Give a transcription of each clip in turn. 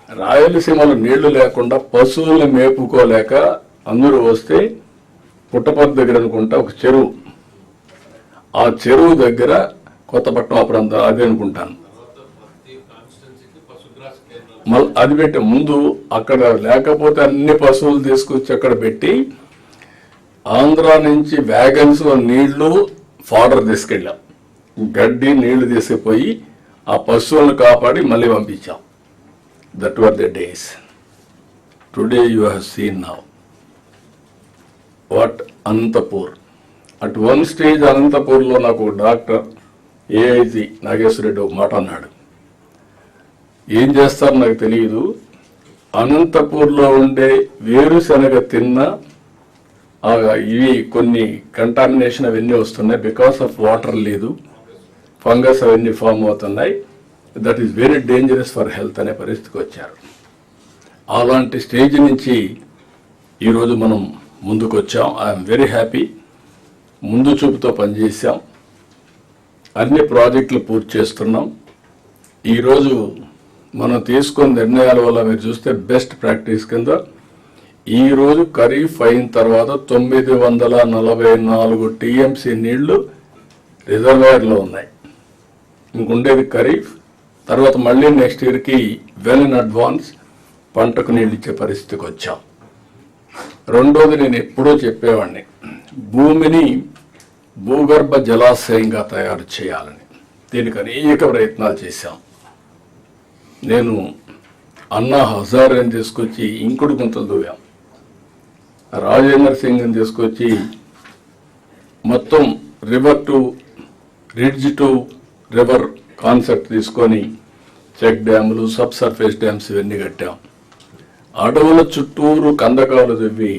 రాయలసీమలో నీళ్లు లేకుండా పశువుల్ని మేపుకోలేక అందరూ వస్తే పుట్టపర్తి దగ్గర అనుకుంటా ఒక చెరువు, ఆ చెరువు దగ్గర కొత్తపట్నం ఆ ప్రాంతం అదే అనుకుంటాను, మళ్ళీ అది పెట్టే ముందు అక్కడ లేకపోతే అన్ని పశువులు తీసుకొచ్చి అక్కడ పెట్టి ఆంధ్ర నుంచి వ్యాగన్స్ నీళ్లు ఫాడర్ తీసుకెళ్ళాం, గడ్డి నీళ్లు తీసుకుపోయి ఆ పశువులను కాపాడి మళ్ళీ పంపించాం. That were the days. Today you have seen now what Anantapur. At one stage అనంతపూర్లో నాకు డాక్టర్ ఏఐజీ నాగేశ్వర రెడ్డి ఒక మాట అన్నాడు, ఏం చేస్తారో నాకు తెలియదు, అనంతపూర్లో ఉండే వేరుశనగ తిన్న ఇవి కొన్ని కంటామినేషన్ అవన్నీ వస్తున్నాయి, బికాస్ ఆఫ్ వాటర్ లేదు, ఫంగస్ అవన్నీ ఫామ్ అవుతున్నాయి, that is very dangerous for health అనే పరిస్థితికి వచ్చారు. అలాంటి స్టేజ్ నుంచి ఈరోజు మనం ముందుకు వచ్చాం. I'm very happy. ముందు చూపుతో పనిచేసాం, అన్ని ప్రాజెక్టులు పూర్తి చేస్తున్నాం. ఈరోజు మనం తీసుకున్న నిర్ణయాల వల్ల మీరు చూస్తే బెస్ట్ ప్రాక్టీస్ కింద ఈరోజు ఖరీఫ్ అయిన తర్వాత 944 టీఎంసీ నీళ్లు రిజర్వాయర్లో ఉన్నాయి. ఇంకుండేది ఖరీఫ్, తర్వాత మళ్ళీ నెక్స్ట్ ఇయర్కి వెల్ ఇన్ అడ్వాన్స్ పంటకు నీళ్ళు ఇచ్చే పరిస్థితికి వచ్చాం. రెండోది, నేను ఎప్పుడూ చెప్పేవాడిని, భూమిని భూగర్భ జలాశయంగా తయారు చేయాలని. దీనికి అనేక ప్రయత్నాలు చేశాం. నేను అన్నా హజారేని తీసుకొచ్చి ఇంకుడు గుంతలు దూవాం, రాజేంద్ర సింగ్ని తీసుకొచ్చి మొత్తం river to ridge to river concept తీసుకొని చెక్ డ్యాములు, సబ్ సర్ఫేస్ డ్యామ్స్ ఇవన్నీ కట్టాం. అడవుల చుట్టూరు కందకాలు తవ్వి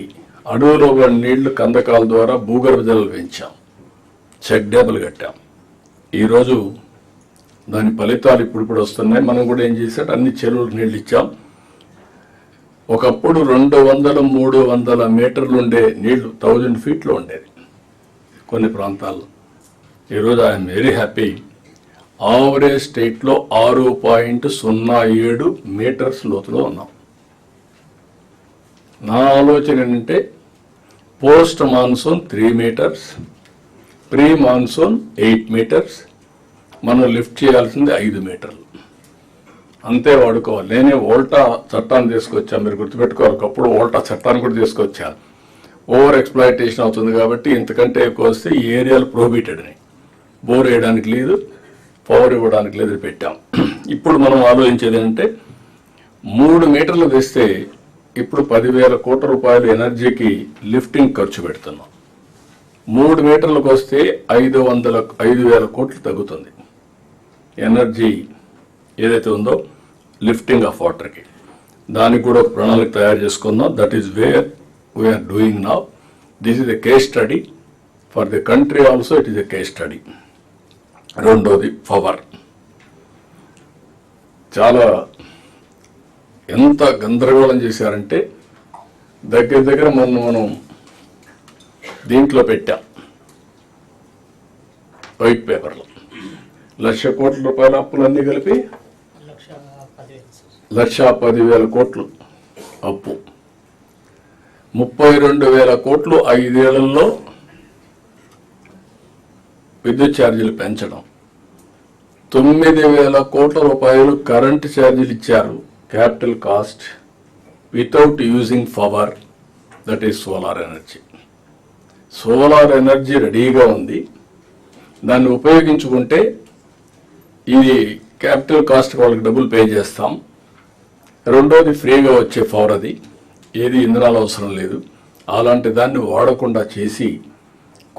అడవులో నీళ్లు కందకాల ద్వారా భూగర్భ జలాలు పెంచాం, చెక్ డ్యాములు కట్టాం. ఈరోజు దాని ఫలితాలు ఇప్పుడు వస్తున్నాయి. మనం కూడా ఏం చేసాం, అన్ని చెరువులకు నీళ్ళు ఇచ్చాం. ఒకప్పుడు 200-300 మీటర్లు ఉండే నీళ్లు 1000 ఫీట్లో ఉండేది కొన్ని ప్రాంతాల్లో. ఈరోజు ఐఎమ్ వెరీ హ్యాపీ. ఆవరేజ్ స్టేట్లో 6.07 మీటర్స్ లోతులో ఉన్నాం. నా ఆలోచన ఏంటంటే post monsoon 3 metres, pre monsoon 8 metres, మనం లిఫ్ట్ చేయాల్సింది 5 మీటర్లు అంతే వాడుకోవాలి. నేనే ఓల్టా చట్టాన్ని తీసుకొచ్చాను, మీరు గుర్తుపెట్టుకోవాలి. ఒకప్పుడు ఓల్టా చట్టాన్ని కూడా తీసుకొచ్చాను. ఓవర్ ఎక్స్ప్లాయిటేషన్ అవుతుంది కాబట్టి ఇంతకంటే ఎక్కువ వస్తే ఈ ఏరియాలు ప్రోహిబిటెడ్ అని, బోర్ వేయడానికి లేదు, పవర్ ఇవ్వడానికి లేదు పెట్టాం. ఇప్పుడు మనం ఆలోచించేది ఏంటంటే 3 మీటర్లు తెస్తే ఇప్పుడు 10,000 కోట్ల రూపాయలు ఎనర్జీకి లిఫ్టింగ్ ఖర్చు పెడుతున్నాం. 3 మీటర్లకు వస్తే 5,000 కోట్లు తగ్గుతుంది ఎనర్జీ ఏదైతే ఉందో లిఫ్టింగ్ ఆఫ్ వాటర్కి. దానికి కూడా ఒక ప్రణాళిక తయారు చేసుకుందాం. That is where we're doing now. This is a case study for the country also, it is a case study. రెండోది పవర్. చాలా ఎంత గందరగోళం చేశారంటే దగ్గర మనం దీంట్లో పెట్టాం, వైట్ పేపర్లో 1,00,000 కోట్ల రూపాయల అప్పులన్నీ కలిపి 1,10,000 కోట్లు అప్పు, 32,000 కోట్లు 5 ఏళ్లలో విద్యుత్ ఛార్జీలు పెంచడం, 9,000 కోట్ల రూపాయలు కరెంటు ఛార్జీలు ఇచ్చారు capital cost without using power, that is solar energy. Solar energy రెడీగా ఉంది, దాన్ని ఉపయోగించుకుంటే ఇది క్యాపిటల్ కాస్ట్ వాళ్ళకి డబ్బులు పే చేస్తాం. రెండోది ఫ్రీగా వచ్చే పవర్, అది ఏది ఇంధనాలు అవసరం లేదు. అలాంటి దాన్ని వాడకుండా చేసి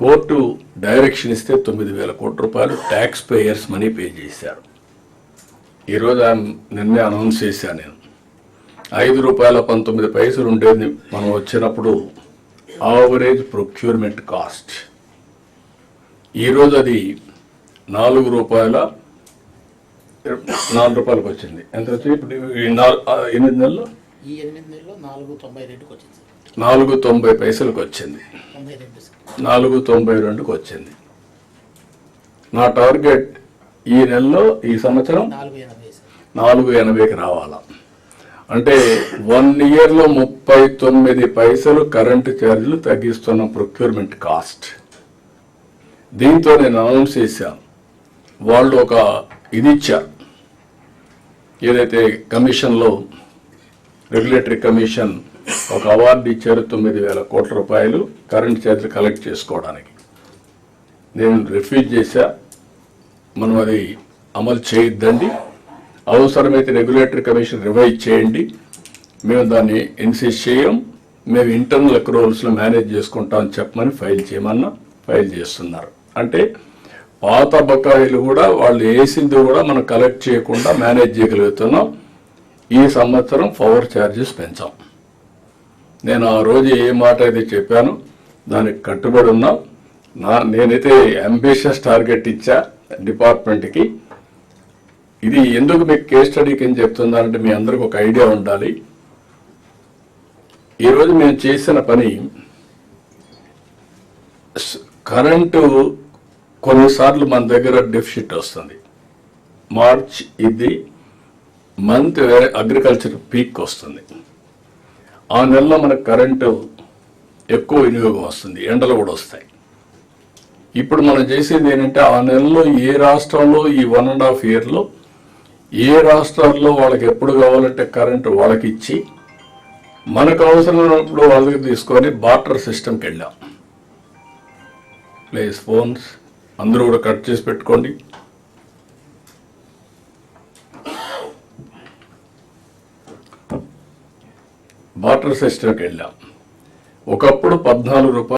కోర్టు డైరెక్షన్ ఇస్తే 9,000 కోట్ల రూపాయలు ట్యాక్స్ పేయర్స్ మనీ పే చేశారు. ఈరోజు నిన్నే అనౌన్స్ చేశాను నేను, ₹5.19 ఉండేది మనం వచ్చినప్పుడు ఆవరేజ్ ప్రొక్యూర్మెంట్ కాస్ట్. ఈరోజు అది ₹4 వచ్చింది. ఎంత వచ్చింది ఇప్పుడు 8 నెలల్లో? ఈ 8 నెలల్లో 4.92కి వచ్చింది. 4.90 వచ్చింది, 4.92కి వచ్చింది. నా టార్గెట్ ఈ నెలలో ఈ సంవత్సరం 4.80కి రావాలా. అంటే 1 ఇయర్లో 39 పైసలు కరెంటు ఛార్జీలు తగ్గిస్తున్న ప్రొక్యూర్మెంట్ కాస్ట్. దీంతో నేను అనౌన్స్ చేశాను. వాళ్ళు ఒక ఇది ఇచ్చారు, ఏదైతే కమిషన్లో రెగ్యులేటరీ కమిషన్ ఒక అవార్డు ఇచ్చారు, 9,000 కోట్ల రూపాయలు కరెంట్ ఛార్జీలు కలెక్ట్ చేసుకోవడానికి. నేను రిఫ్యూజ్ చేశా, మనం అది అమలు చేయొద్దండి, అవసరమైతే రెగ్యులేటరీ కమిషన్ రివైజ్ చేయండి, మేము దాన్ని ఇన్సిస్ట్ చేయం, మేము ఇంటర్నల్ అక్రూవల్స్లో మేనేజ్ చేసుకుంటామని చెప్పమని ఫైల్ చేయమన్నా ఫైల్ చేస్తున్నారు. అంటే పాత బకాయిలు కూడా వాళ్ళు వేసింది కూడా మనం కలెక్ట్ చేయకుండా మేనేజ్ చేయగలుగుతున్నాం. ఈ సంవత్సరం పవర్ ఛార్జెస్ పెంచాం. నేను ఆ రోజు ఏ మాట అయితే చెప్పానో దానికి కట్టుబడి ఉన్నాం. నేనైతే అంబిషియస్ టార్గెట్ ఇచ్చా డిపార్ట్మెంట్కి. ఇది ఎందుకు మీకు కేస్ స్టడీ కింద చెప్తున్నానంటే మీ అందరికి ఒక ఐడియా ఉండాలి. ఈరోజు మేము చేసిన పని, కరెంటు కొన్నిసార్లు మన దగ్గర డెఫిసిట్ వస్తుంది. మార్చ్ ఇది మంత్ అగ్రికల్చర్ పీక్ వస్తుంది. ఆ నెలలో మనకు కరెంటు ఎక్కువ వినియోగం వస్తుంది, ఎండలు కూడా వస్తాయి. ఇప్పుడు మనం చేసేది ఏంటంటే ఆ నెలలో ఏ రాష్ట్రంలో ఈ 1.5 ఇయర్లో ఏ రాష్ట్రాల్లో వాళ్ళకి ఎప్పుడు కావాలంటే కరెంటు వాళ్ళకి ఇచ్చి మనకు అవసరమైనప్పుడు వాళ్ళకి తీసుకొని బార్టర్ సిస్టమ్కి వెళ్ళాం. ప్లీజ్ ఫోన్స్ అందరూ కూడా కట్ చేసి పెట్టుకోండి. బార్టర్ సిస్టమ్కి వెళ్ళాం. ఒకప్పుడు 14 రూపాయలు